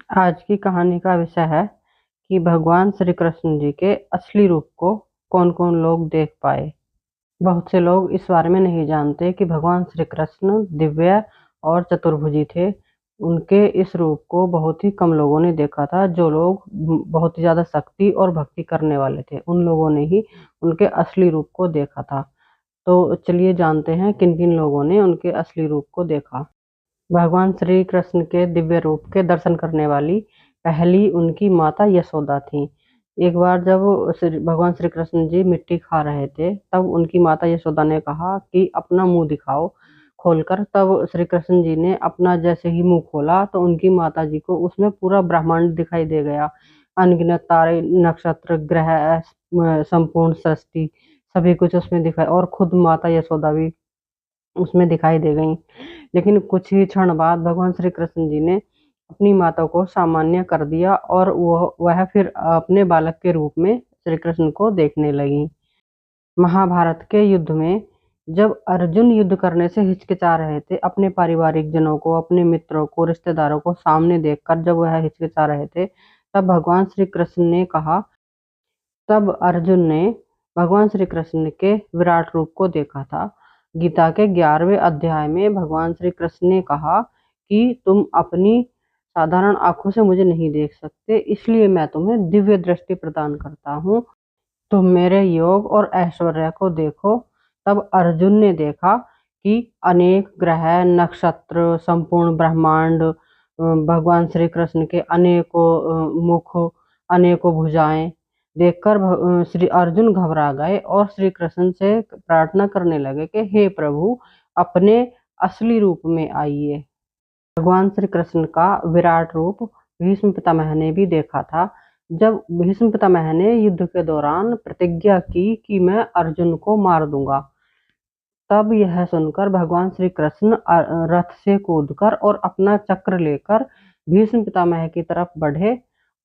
आज की कहानी का विषय है कि भगवान श्री कृष्ण जी के असली रूप को कौन कौन लोग देख पाए। बहुत से लोग इस बारे में नहीं जानते कि भगवान श्री कृष्ण दिव्य और चतुर्भुजी थे। उनके इस रूप को बहुत ही कम लोगों ने देखा था। जो लोग बहुत ही ज़्यादा शक्ति और भक्ति करने वाले थे, उन लोगों ने ही उनके असली रूप को देखा था। तो चलिए जानते हैं किन किन लोगों ने उनके असली रूप को देखा। भगवान श्री कृष्ण के दिव्य रूप के दर्शन करने वाली पहली उनकी माता यशोदा थी। एक बार जब भगवान श्री कृष्ण जी मिट्टी खा रहे थे, तब उनकी माता यशोदा ने कहा कि अपना मुंह दिखाओ खोलकर। तब श्री कृष्ण जी ने अपना जैसे ही मुंह खोला तो उनकी माता जी को उसमें पूरा ब्रह्मांड दिखाई दे गया। अनगिनत तारे, नक्षत्र, ग्रह, संपूर्ण सृष्टि, सभी कुछ उसमें दिखाई, और खुद माता यशोदा भी उसमें दिखाई दे गई। लेकिन कुछ ही क्षण बाद भगवान श्री कृष्ण जी ने अपनी माता को सामान्य कर दिया और वह फिर अपने बालक के रूप में श्री कृष्ण को देखने लगी। महाभारत के युद्ध में जब अर्जुन युद्ध करने से हिचकिचा रहे थे, अपने पारिवारिक जनों को, अपने मित्रों को, रिश्तेदारों को सामने देखकर जब वह हिचकिचा रहे थे, तब भगवान श्री कृष्ण ने कहा तब अर्जुन ने भगवान श्री कृष्ण के विराट रूप को देखा था। गीता के 11वें अध्याय में भगवान श्री कृष्ण ने कहा कि तुम अपनी साधारण आंखों से मुझे नहीं देख सकते, इसलिए मैं तुम्हें दिव्य दृष्टि प्रदान करता हूँ। तुम मेरे योग और ऐश्वर्य को देखो। तब अर्जुन ने देखा कि अनेक ग्रह, नक्षत्र, संपूर्ण ब्रह्मांड, भगवान श्री कृष्ण के अनेकों मुख, अनेकों भुजाएं देखकर श्री अर्जुन घबरा गए और श्री कृष्ण से प्रार्थना करने लगे कि हे प्रभु, अपने असली रूप में आइए। भगवान श्री कृष्ण का विराट रूप भीष्म पितामह ने भी देखा था। जब भीष्म पितामह ने युद्ध के दौरान प्रतिज्ञा की कि मैं अर्जुन को मार दूंगा, तब यह सुनकर भगवान श्री कृष्ण रथ से कूदकर और अपना चक्र लेकर भीष्म पितामह की तरफ बढ़े।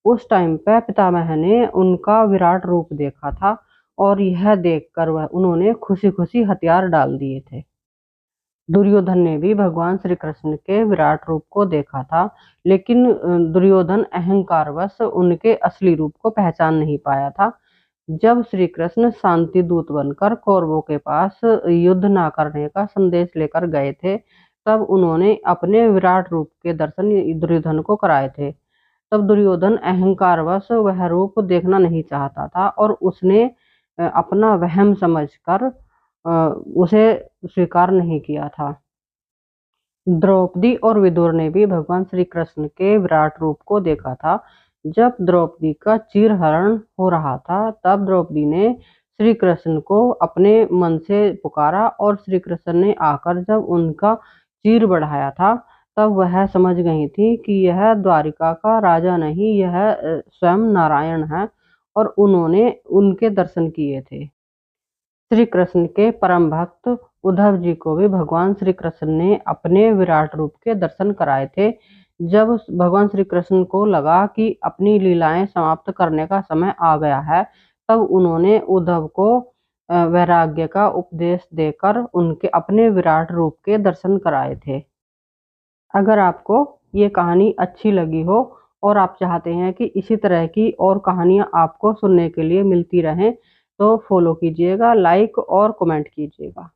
उस टाइम पे पितामह ने उनका विराट रूप देखा था और यह देखकर वह उन्होंने खुशी खुशी हथियार डाल दिए थे। दुर्योधन ने भी भगवान श्री कृष्ण के विराट रूप को देखा था, लेकिन दुर्योधन अहंकारवश उनके असली रूप को पहचान नहीं पाया था। जब श्री कृष्ण शांति दूत बनकर कौरवों के पास युद्ध ना करने का संदेश लेकर गए थे, तब उन्होंने अपने विराट रूप के दर्शन दुर्योधन को कराए थे। तब दुर्योधन अहंकारवश वह रूप देखना नहीं चाहता था और उसने अपना वहम समझकर उसे स्वीकार नहीं किया था। द्रौपदी और विदुर ने भी भगवान श्री कृष्ण के विराट रूप को देखा था। जब द्रौपदी का चीरहरण हो रहा था, तब द्रौपदी ने श्री कृष्ण को अपने मन से पुकारा और श्री कृष्ण ने आकर जब उनका चीर बढ़ाया था, तब वह समझ गई थी कि यह द्वारिका का राजा नहीं, यह स्वयं नारायण है, और उन्होंने उनके दर्शन किए थे। श्री कृष्ण के परम भक्त उद्धव जी को भी भगवान श्री कृष्ण ने अपने विराट रूप के दर्शन कराए थे। जब भगवान श्री कृष्ण को लगा कि अपनी लीलाएं समाप्त करने का समय आ गया है, तब उन्होंने उद्धव को वैराग्य का उपदेश देकर उनके अपने विराट रूप के दर्शन कराए थे। अगर आपको ये कहानी अच्छी लगी हो और आप चाहते हैं कि इसी तरह की और कहानियाँ आपको सुनने के लिए मिलती रहें, तो फॉलो कीजिएगा, लाइक और कमेंट कीजिएगा।